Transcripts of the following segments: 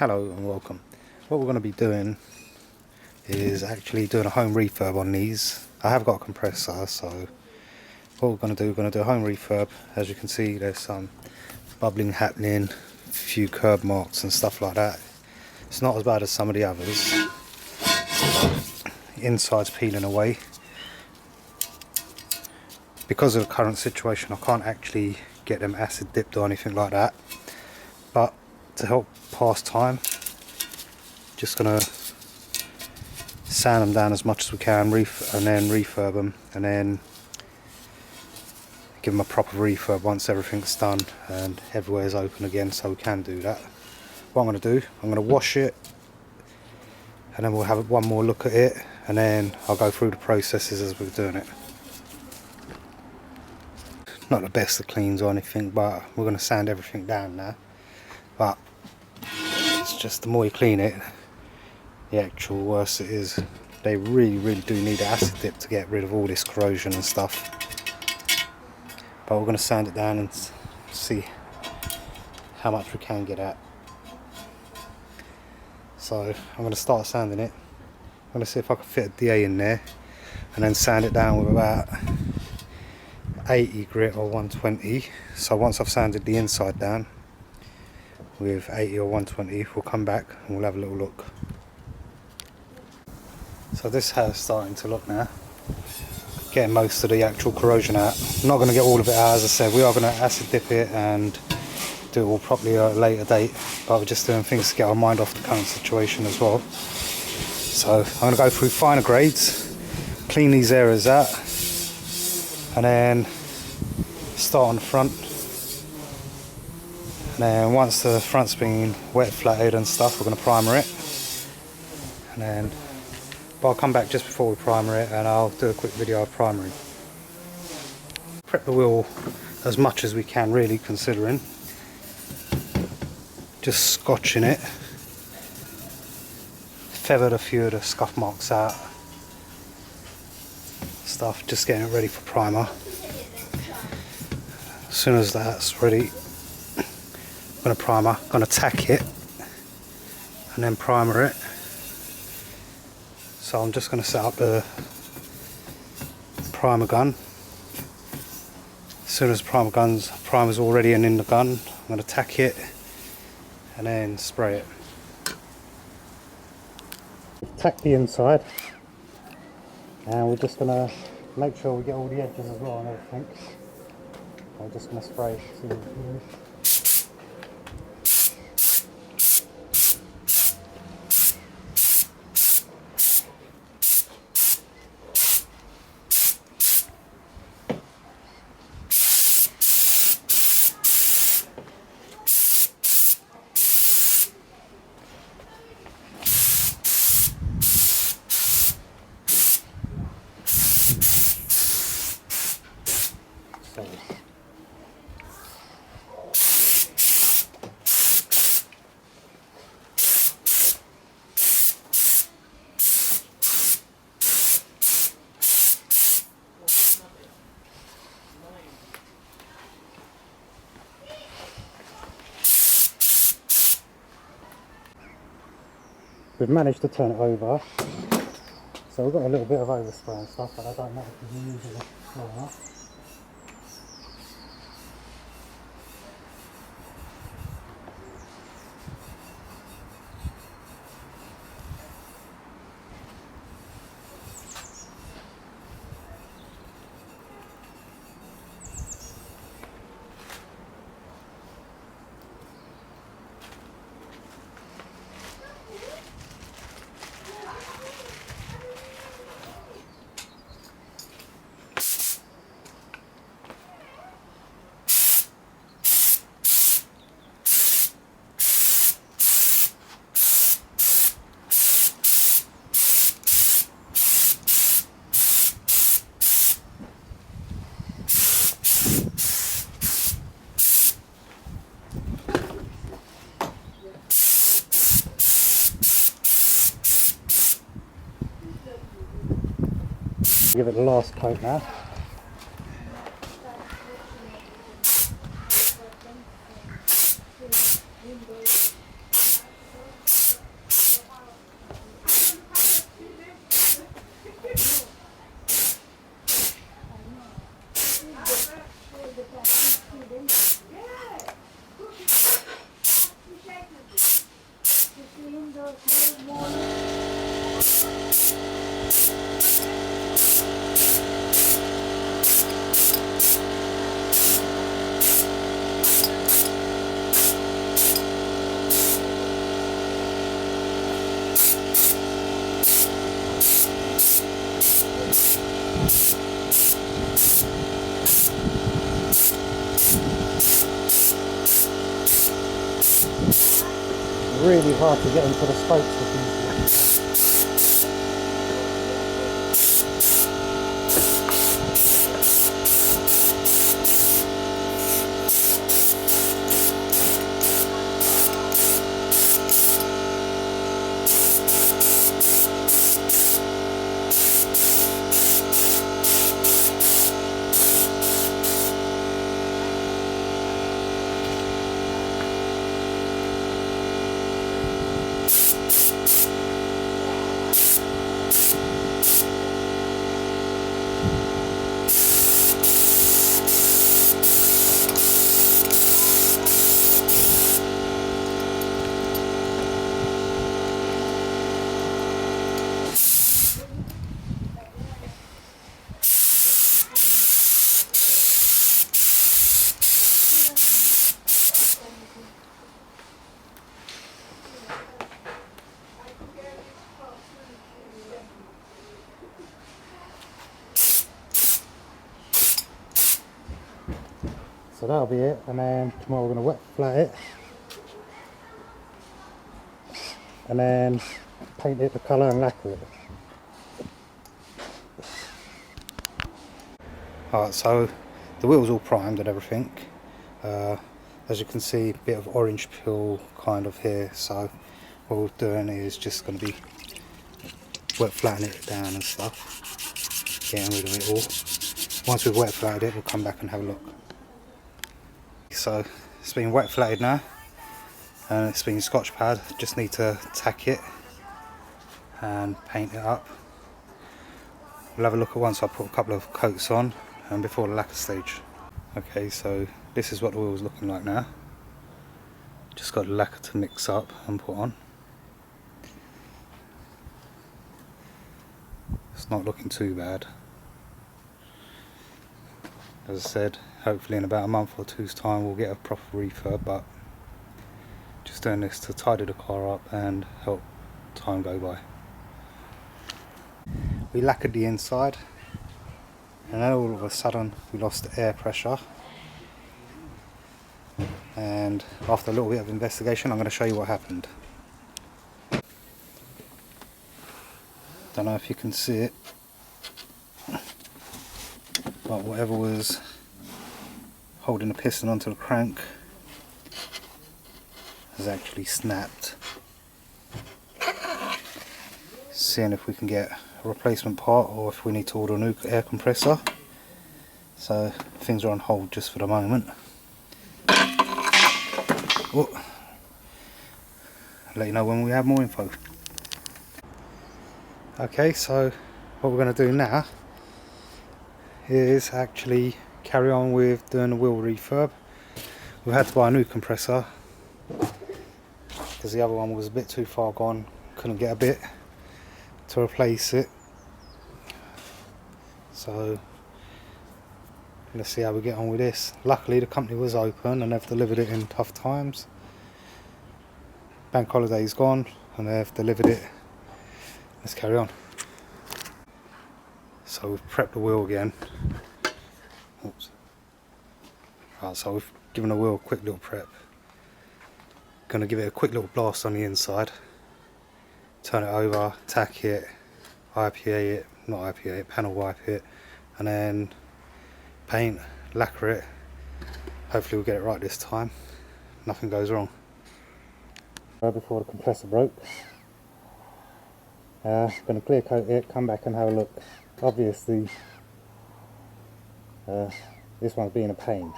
Hello and welcome. What we're going to be doing is actually doing a home refurb on these. I have got a compressor, so what we're going to do, we're going to do a home refurb. As you can see, there's some bubbling happening, a few curb marks and stuff like that. It's not as bad as some of the others. Inside's peeling away. Because of the current situation, I can't actually get them acid dipped or anything like that, but to help pass time, just gonna sand them down as much as we can, and then refurb them, and then give them a proper refurb once everything's done and everywhere's open again, so we can do that. What I'm going to do, I'm going to wash it, and then we'll have one more look at it, and then I'll go through the processes as we're doing it. Not the best of cleans or anything, but we're going to sand everything down now. But it's just the more you clean it, the actual worse it is. They really do need an acid dip to get rid of all this corrosion and stuff. But we're going to sand it down and see how much we can get at. So I'm going to start sanding it. I'm going to see if I can fit a DA in there and then sand it down with about 80 grit or 120. So once I've sanded the inside down with 80 or 120, we'll come back and we'll have a little look. So this is how it's starting to look now. Getting most of the actual corrosion out. I'm not going to get all of it out, as I said. We are going to acid dip it and do it all properly at a later date, but we're just doing things to get our mind off the current situation as well. So I'm going to go through finer grades, clean these areas out, and then start on the front. And then once the front's been wet flatted and stuff, we're going to primer it. And then, but I'll come back just before we primer it and I'll do a quick video of primering. Prep the wheel as much as we can, really, considering. Just scotching it. Feathered a few of the scuff marks out. Stuff, just getting it ready for primer. As soon as that's ready, I'm going to primer, going to tack it and then primer it. So I'm just going to set up the primer gun. As soon as the primer's already in the gun, I'm going to tack it and then spray it. Tack the inside, and we're just going to make sure we get all the edges as well and everything. We're just going to spray it. We've managed to turn it over, so we've got a little bit of overspray and stuff, but I don't know if we're using it well enough. Give it the last coat now. Really hard to get into the spokes with these. So that'll be it, and then tomorrow we're going to wet flat it and then paint it the colour and lacquer it. Alright, so the wheel's all primed and everything. As you can see, a bit of orange peel kind of here, so what we're doing is just going to be wet flattening it down and stuff, getting rid of it all. Once we've wet flatted it, we'll come back and have a look. So it's been wet flatted now and it's been scotch pad. Just need to tack it and paint it up. We'll have a look at once I put a couple of coats on and before the lacquer stage. Okay, so this is what the wheel's looking like now. Just got the lacquer to mix up and put on. It's not looking too bad. As I said, hopefully in about a month or two's time we'll get a proper refurb, but just doing this to tidy the car up and help time go by. We lacquered the inside and then all of a sudden we lost air pressure, and after a little bit of investigation I'm going to show you what happened. Don't know if you can see it, but whatever was holding the piston onto the crank has actually snapped. Seeing if we can get a replacement part or if we need to order a new air compressor. So things are on hold just for the moment. Oh. I'll let you know when we have more info. Okay, so what we're going to do now is actually carry on with doing the wheel refurb. We had to buy a new compressor because the other one was a bit too far gone, couldn't get a bit to replace it. So let's see how we get on with this. Luckily the company was open and they've delivered it in tough times. Bank holiday's gone and they've delivered it. Let's carry on. So we've prepped the wheel again. Oops. Right, so we've given the wheel a quick little prep. Gonna give it a quick little blast on the inside. Turn it over, tack it, panel wipe it, and then paint, lacquer it. Hopefully we'll get it right this time. Nothing goes wrong. Before the compressor broke. Going to clear coat it, come back and have a look. Obviously this one's being a pain.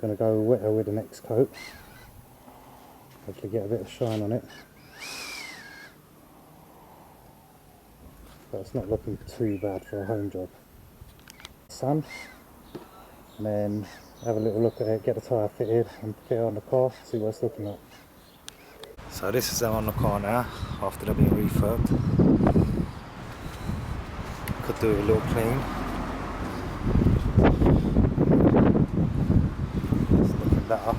Going to go wetter with the next coat. Hopefully get a bit of shine on it. But it's not looking too bad for a home job. Sun, and then have a little look at it, get the tyre fitted and fit it on the car, see what it's looking like. So this is them on the car now, after they've been refurbed. Could do a little clean. It's looking better.